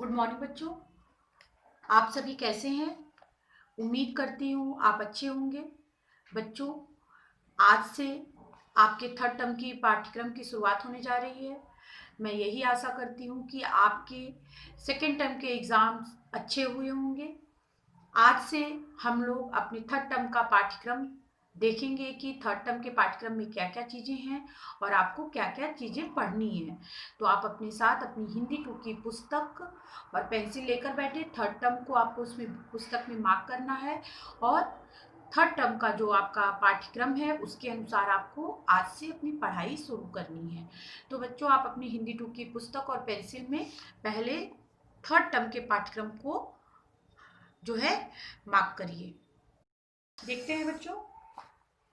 Good morning बच्चों। आप सभी कैसे हैं? उम्मीद करती हूँ आप अच्छे होंगे। बच्चों, आज से आपके थर्ड टर्म की पाठ्यक्रम की शुरुआत होने जा रही है। मैं यही आशा करती हूँ कि आपके सेकेंड टर्म के एग्ज़ाम्स अच्छे हुए होंगे। आज से हम लोग अपने थर्ड टर्म का पाठ्यक्रम देखेंगे कि थर्ड टर्म के पाठ्यक्रम में क्या क्या चीज़ें हैं और आपको क्या क्या चीज़ें पढ़नी है। तो आप अपने साथ अपनी हिंदी 2 की पुस्तक और पेंसिल लेकर बैठे। थर्ड टर्म को आपको उसमें पुस्तक में मार्क करना है और थर्ड टर्म का जो आपका पाठ्यक्रम है उसके अनुसार आपको आज से अपनी पढ़ाई शुरू करनी है। तो बच्चों, आप अपनी हिंदी 2 की पुस्तक और पेंसिल में पहले थर्ड टर्म के पाठ्यक्रम को जो है मार्क करिए। देखते हैं बच्चों,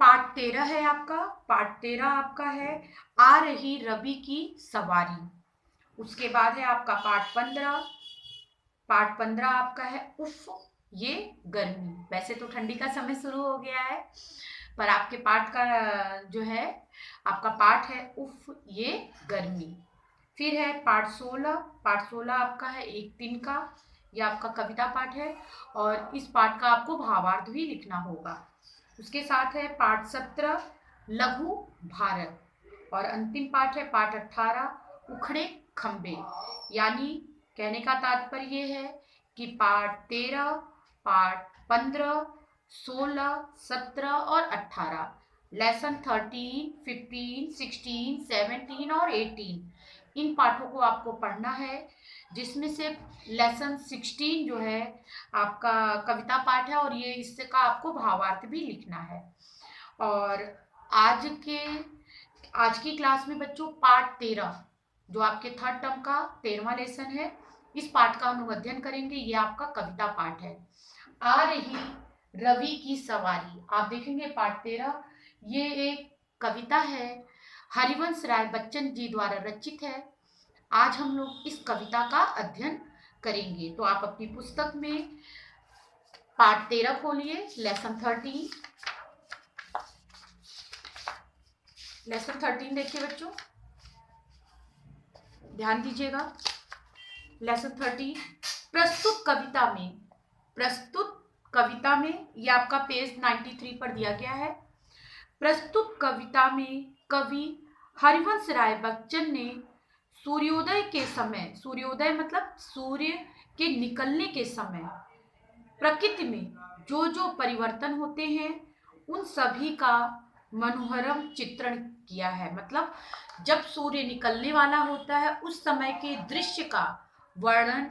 पार्ट 13 है आपका। पार्ट 13 आपका है आ रही रवि की सवारी। उसके बाद है आपका पार्ट 15। पार्ट 15 आपका है उफ ये गर्मी। वैसे तो ठंडी का समय शुरू हो गया है, पर आपके पार्ट का जो है आपका पार्ट है उफ ये गर्मी। फिर है पार्ट 16। पार्ट 16 आपका है एक दिन का। यह आपका कविता पाठ है और इस पाठ का आपको भावार्थ भी लिखना होगा। उसके साथ है पार्ट 17 लघु भारत और अंतिम पाठ है पार्ट 18 उखड़े खंबे। यानी कहने का तात्पर्य ये है कि पार्ट 13, पार्ट 15, 16, 17 और 18, लेसन 13, 15, 16, 17 और 18, इन पाठों को आपको पढ़ना है, जिसमें से लेसन 16 जो है आपका कविता पाठ है और ये इससे का आपको भावार्थ भी लिखना है। और आज के आज की क्लास में बच्चों पार्ट 13 जो आपके थर्ड टर्म का 13वां लेसन है, इस पाठ का हम अध्ययन करेंगे। ये आपका कविता पाठ है आ रही रवि की सवारी। आप देखेंगे पार्ट 13 ये एक कविता है, हरिवंश राय बच्चन जी द्वारा रचित है। आज हम लोग इस कविता का अध्ययन करेंगे। तो आप अपनी पुस्तक में पार्ट 13 खोलिए, लेसन 13। लेसन 13 देखिए बच्चों, ध्यान दीजिएगा। लेसन 13 प्रस्तुत कविता में ये आपका पेज 93 पर दिया गया है। प्रस्तुत कविता में कवि हरिवंश राय बच्चन ने सूर्योदय के समय, सूर्योदय मतलब सूर्य के निकलने के समय, प्रकृति में जो जो परिवर्तन होते हैं उन सभी का मनोहरम चित्रण किया है। मतलब जब सूर्य निकलने वाला होता है उस समय के दृश्य का वर्णन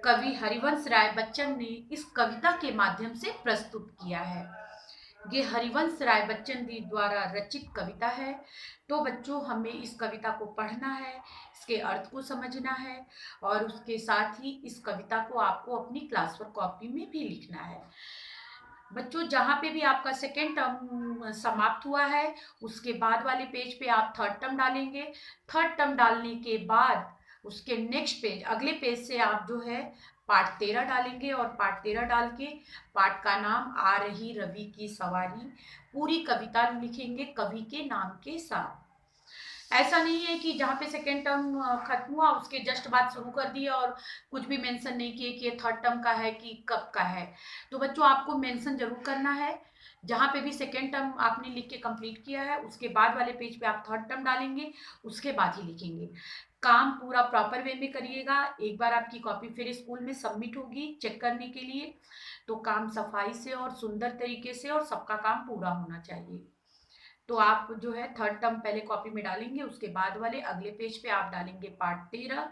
कवि हरिवंश राय बच्चन ने इस कविता के माध्यम से प्रस्तुत किया है। ये हरिवंश राय बच्चन जी द्वारा रचित कविता है। तो बच्चों, हमें इस कविता को पढ़ना है, इसके अर्थ को समझना है और उसके साथ ही इस कविता को आपको अपनी क्लास वर्क कॉपी में भी लिखना है। बच्चों, जहाँ पे भी आपका सेकेंड टर्म समाप्त हुआ है उसके बाद वाले पेज पे आप थर्ड टर्म डालेंगे। थर्ड टर्म डालने के बाद उसके नेक्स्ट पेज, अगले पेज से आप जो है पार्ट 13 डालेंगे और पार्ट 13 डाल के पार्ट का नाम आ रही रवि की सवारी, पूरी कविता लिखेंगे कवि के नाम के साथ। ऐसा नहीं है कि जहाँ पे सेकेंड टर्म खत्म हुआ उसके जस्ट बाद शुरू कर दिया और कुछ भी मेंशन नहीं किए कि ये थर्ड टर्म का है कि कब का है। तो बच्चों, आपको मेंशन जरूर करना है। जहाँ पे भी सेकेंड टर्म आपने लिख के कंप्लीट किया है उसके बाद वाले पेज पे आप थर्ड टर्म डालेंगे, उसके बाद ही लिखेंगे। काम पूरा प्रॉपर वे में करिएगा। एक बार आपकी कॉपी फिर स्कूल में सबमिट होगी चेक करने के लिए, तो काम सफाई से और सुंदर तरीके से और सबका काम पूरा होना चाहिए। तो आप जो है थर्ड टर्म पहले कॉपी में डालेंगे, उसके बाद वाले अगले पेज पे आप डालेंगे पार्ट 13।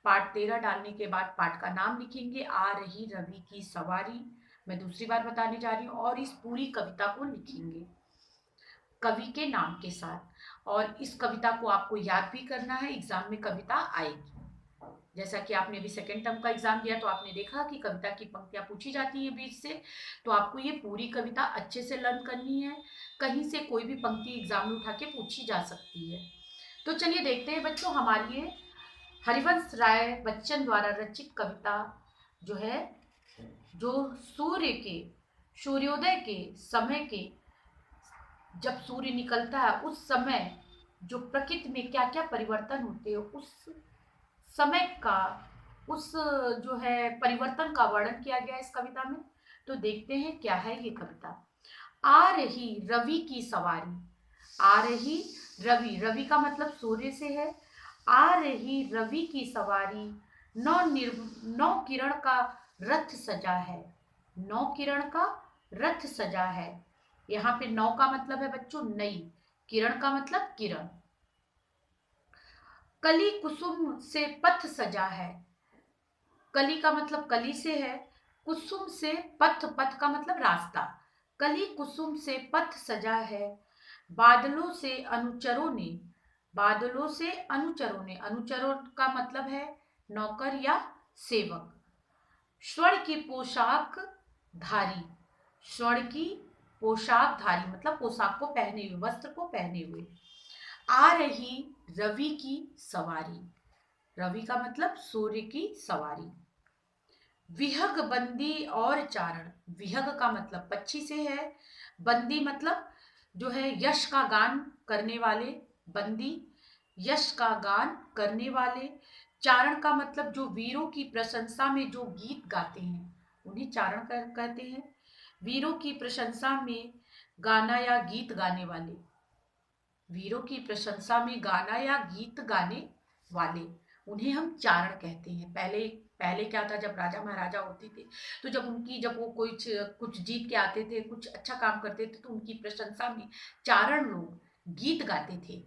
पार्ट 13 डालने के बाद पार्ट का नाम लिखेंगे आ रही रवि की सवारी। मैं दूसरी बार बताने जा रही हूँ। और इस पूरी कविता को लिखेंगे कवि के नाम के साथ। और इस कविता को आपको याद भी करना है, एग्जाम में कविता आएगी। जैसा कि आपने अभी सेकेंड टर्म का एग्जाम दिया तो आपने देखा कि कविता की पंक्तियां पूछी जाती है बीच से, तो आपको ये पूरी कविता अच्छे से लर्न करनी है। कहीं से कोई भी पंक्ति एग्जाम में उठा के पूछी जा सकती है। तो चलिए देखते हैं बच्चों, हमारी ये हरिवंश राय बच्चन द्वारा रचित कविता जो है, जो सूर्योदय के समय के, जब सूर्य निकलता है उस समय जो प्रकृति में क्या क्या परिवर्तन होते हैं उस समय का उस जो है परिवर्तन का वर्णन किया गया इस कविता में। तो देखते हैं क्या है ये कविता। आ रही रवि की सवारी। आ रही रवि, रवि का मतलब सूर्य से है। आ रही रवि की सवारी, नौ किरण का रथ सजा है। नौ किरण का रथ सजा है। यहाँ पे नौ का मतलब है बच्चों नई, किरण का मतलब किरण। कली कुसुम से पथ सजा है। कली का मतलब कली से है, कुसुम से पथ, पथ का मतलब रास्ता। कली कुसुम से पथ सजा है, बादलों से अनुचरों ने। बादलों से अनुचरों ने, अनुचरों का मतलब है नौकर या सेवक। स्वर्ण की पोशाक धारी। स्वर्ण की पोशाक धारी मतलब पोशाक को पहने हुए, वस्त्र को पहने हुए। आ रही रवि की सवारी। रवि का मतलब सूर्य की सवारी। विहग बंदी और चारण। विहग का मतलब पक्षी से है, बंदी मतलब जो है यश का गान करने वाले, बंदी यश का गान करने वाले। चारण का मतलब जो वीरों की प्रशंसा में जो गीत गाते हैं उन्हें चारण कहते हैं। वीरों की प्रशंसा में गाना या गीत गाने वाले, वीरों की प्रशंसा में गाना या गीत गाने वाले, उन्हें हम चारण कहते हैं। पहले पहले क्या था, जब राजा महाराजा होते थे तो जब वो कुछ जीत के आते थे, कुछ अच्छा काम करते थे, तो उनकी प्रशंसा में चारण लोग गीत गाते थे।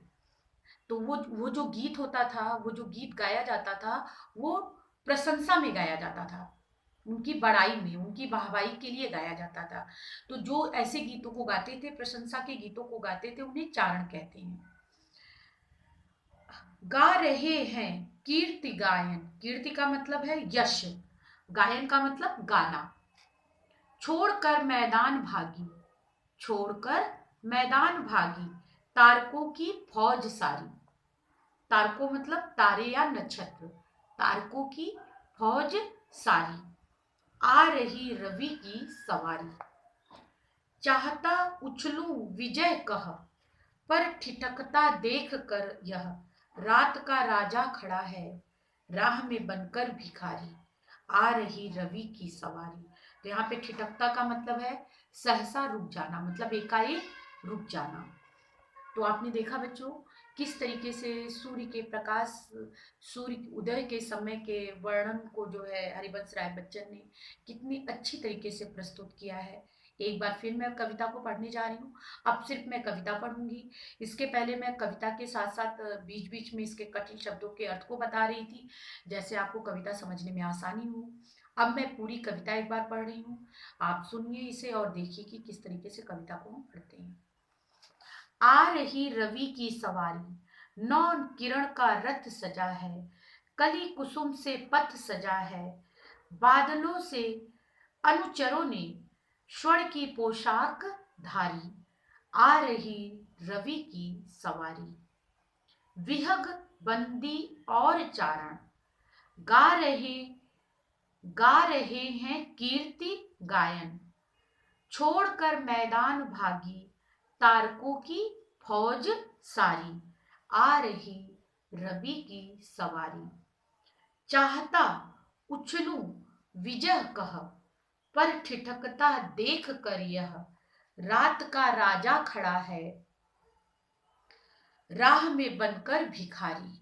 तो वो जो गीत होता था, वो जो गीत गाया जाता था, वो प्रशंसा में गाया जाता था, उनकी बड़ाई में, उनकी वाहवाही के लिए गाया जाता था। तो जो ऐसे गीतों को गाते थे, प्रशंसा के गीतों को गाते थे, उन्हें चारण कहते हैं। गा रहे हैं कीर्ति गायन। कीर्ति का मतलब है यश, गायन का मतलब गाना। छोड़कर मैदान भागी। छोड़कर मैदान भागी, तारकों की फौज सारी। तारकों मतलब तारे या नक्षत्र। तारकों की फौज सारी, आ रही रवि की सवारी। चाहता उछलूं विजय कह, पर ठिठकता देख कर यह। रात का राजा खड़ा है, राह में बनकर भिखारी। आ रही रवि की सवारी। तो यहाँ पे ठिठकता का मतलब है सहसा रुक जाना, मतलब एकाएक रुक जाना। तो आपने देखा बच्चों किस तरीके से सूर्य के प्रकाश, सूर्य उदय के समय के वर्णन को जो है हरिवंश राय बच्चन ने कितनी अच्छी तरीके से प्रस्तुत किया है। एक बार फिर मैं कविता को पढ़ने जा रही हूँ। अब सिर्फ मैं कविता पढ़ूंगी, इसके पहले मैं कविता के साथ साथ बीच बीच में इसके कठिन शब्दों के अर्थ को बता रही थी, जैसे आपको कविता समझने में आसानी हो। अब मैं पूरी कविता एक बार पढ़ रही हूँ, आप सुनिए इसे और देखिए कि किस तरीके से कविता को हम पढ़ते हैं। आ रही रवि की सवारी, नौ किरण का रथ सजा है। कली कुसुम से पथ सजा है, बादलों से अनुचरों ने स्वर्ण की पोशाक धारी। आ रही रवि की सवारी। विहग बंदी और चारण, गा रहे गा रहे हैं कीर्ति गायन। छोड़कर मैदान भागी, तारकों की फौज सारी। आ रही रवि की सवारी। चाहता उछलूं विजय कह, पर ठिठकता देख कर यह। रात का राजा खड़ा है, राह में बनकर भिखारी।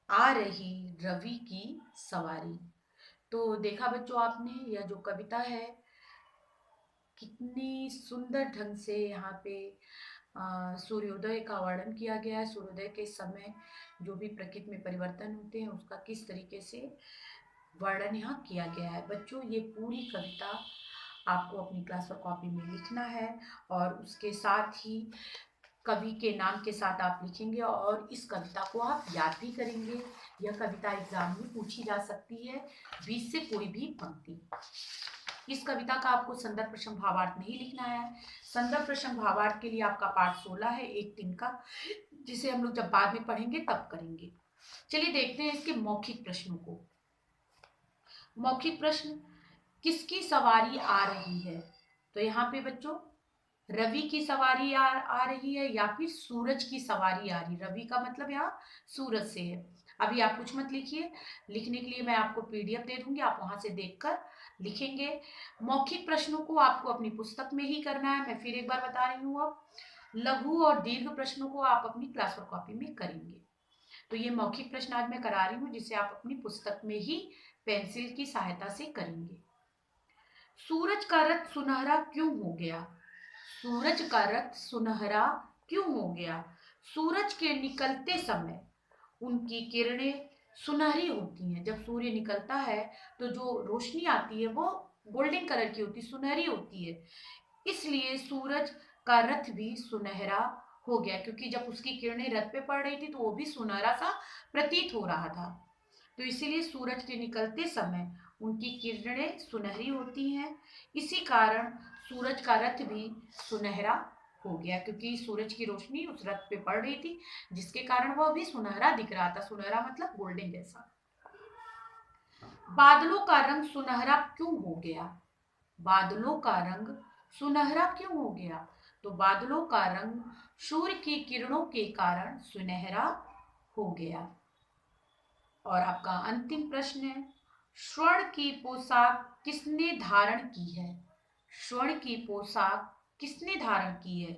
आ रही रवि की सवारी। तो देखा बच्चों आपने, यह जो कविता है कितनी सुंदर ढंग से यहाँ पे सूर्योदय का वर्णन किया गया है। सूर्योदय के समय जो भी प्रकृति में परिवर्तन होते हैं उसका किस तरीके से वर्णन यहाँ किया गया है। बच्चों ये पूरी कविता आपको अपनी क्लास वर्क कॉपी में लिखना है और उसके साथ ही कवि के नाम के साथ आप लिखेंगे और इस कविता को आप याद भी करेंगे। यह कविता एग्जाम में पूछी जा सकती है, 20 से कोई भी पंक्ति। इस कविता का आपको संदर्भ प्रश्न भावार्थ नहीं लिखना है। संदर्भ प्रश्न भावार्थ के लिए आपका पाठ 16 है 1-3 का, जिसे हम लोग जब बाद में पढ़ेंगे तब करेंगे। चलिए देखते हैं इसके मौखिक प्रश्नों को। मौखिक प्रश्न, किसकी सवारी आ रही है? तो यहाँ पे बच्चों रवि की सवारी आ रही है या फिर सूरज की सवारी आ रही। रवि का मतलब यहाँ सूरज से है। अभी आप कुछ मत लिखिए, लिखने के लिए मैं आपको पीडीएफ दे दूंगी, आप वहां से देखकर लिखेंगे। मौखिक प्रश्नों को आपको अपनी पुस्तक में ही करना है, मैं फिर एक बार बता रही हूँ। अब लघु और दीर्घ प्रश्नों को आप अपनी क्लास वर्क कॉपी में करेंगे। तो ये मौखिक प्रश्न आज मैं करा रही हूँ, जिसे आप अपनी पुस्तक में ही पेंसिल की सहायता से करेंगे। सूरज का रथ सुनहरा क्यों हो गया? सूरज का रथ सुनहरा क्यों हो गया? सूरज के निकलते समय उनकी किरणें सुनहरी होती हैं। जब सूर्य निकलता है तो जो रोशनी आती है वो गोल्डन कलर की होती है, सुनहरी होती है। इसलिए सूरज का रथ भी सुनहरा हो गया, क्योंकि जब उसकी किरणें रथ पे पड़ रही थी तो वो भी सुनहरा सा प्रतीत हो रहा था। तो इसीलिए सूरज के निकलते समय उनकी किरणें सुनहरी होती हैं। इसी कारण सूरज का रथ भी सुनहरा हो गया, क्योंकि सूरज की रोशनी उस रथ पे पड़ रही थी, जिसके कारण वह भी सुनहरा दिख रहा था। सुनहरा मतलब गोल्डन जैसा। बादलों का रंग सुनहरा क्यों हो गया? बादलों का रंग सुनहरा क्यों हो गया? तो बादलों का रंग सूर्य की किरणों के कारण सुनहरा हो गया। और आपका अंतिम प्रश्न है, स्वर्ण की पोशाक किसने धारण की है? स्वर्ण की पोशाक किसने धारण की है?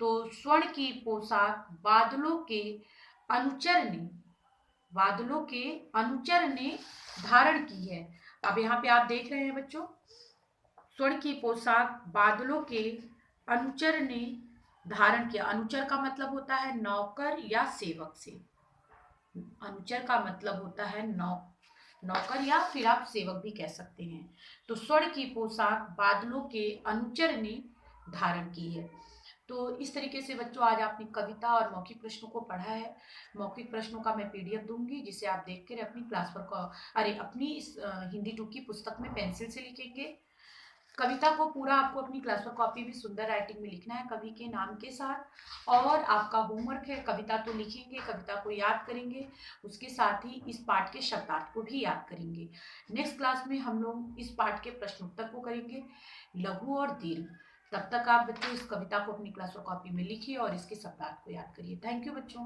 तो स्वर्ण की पोशाक बादलों के अनुचर ने धारण की है। अब यहाँ पे आप देख रहे हैं बच्चों, स्वर्ण की पोशाक बादलों के अनुचर ने धारण किया। अनुचर का मतलब होता है नौकर या सेवक से। अनुचर का मतलब होता है नौकर या फिर आप सेवक भी कह सकते हैं। तो स्वर्ण की पोशाक बादलों के अनुचर ने धारण की है। तो इस तरीके से बच्चों आज आपने कविता और मौखिक प्रश्नों को पढ़ा है। मौखिक प्रश्नों का मैं पीडीएफ दूंगी, जिसे आप देख कर अपनी क्लास पर अपनी इस हिंदी 2 की पुस्तक में पेंसिल से लिखेंगे। कविता को पूरा आपको अपनी क्लास वर्क कॉपी में सुंदर राइटिंग में लिखना है, कवि के नाम के साथ। और आपका होमवर्क है, कविता तो लिखेंगे, कविता को याद करेंगे, उसके साथ ही इस पाठ के शब्दार्थ को भी याद करेंगे। नेक्स्ट क्लास में हम लोग इस पाठ के प्रश्नोत्तर को करेंगे, लघु और दीर्घ। तब तक आप बच्चों इस कविता को अपनी क्लास वर्क कॉपी में लिखिए और इसके शब्दार्थ को याद करिए। थैंक यू बच्चों।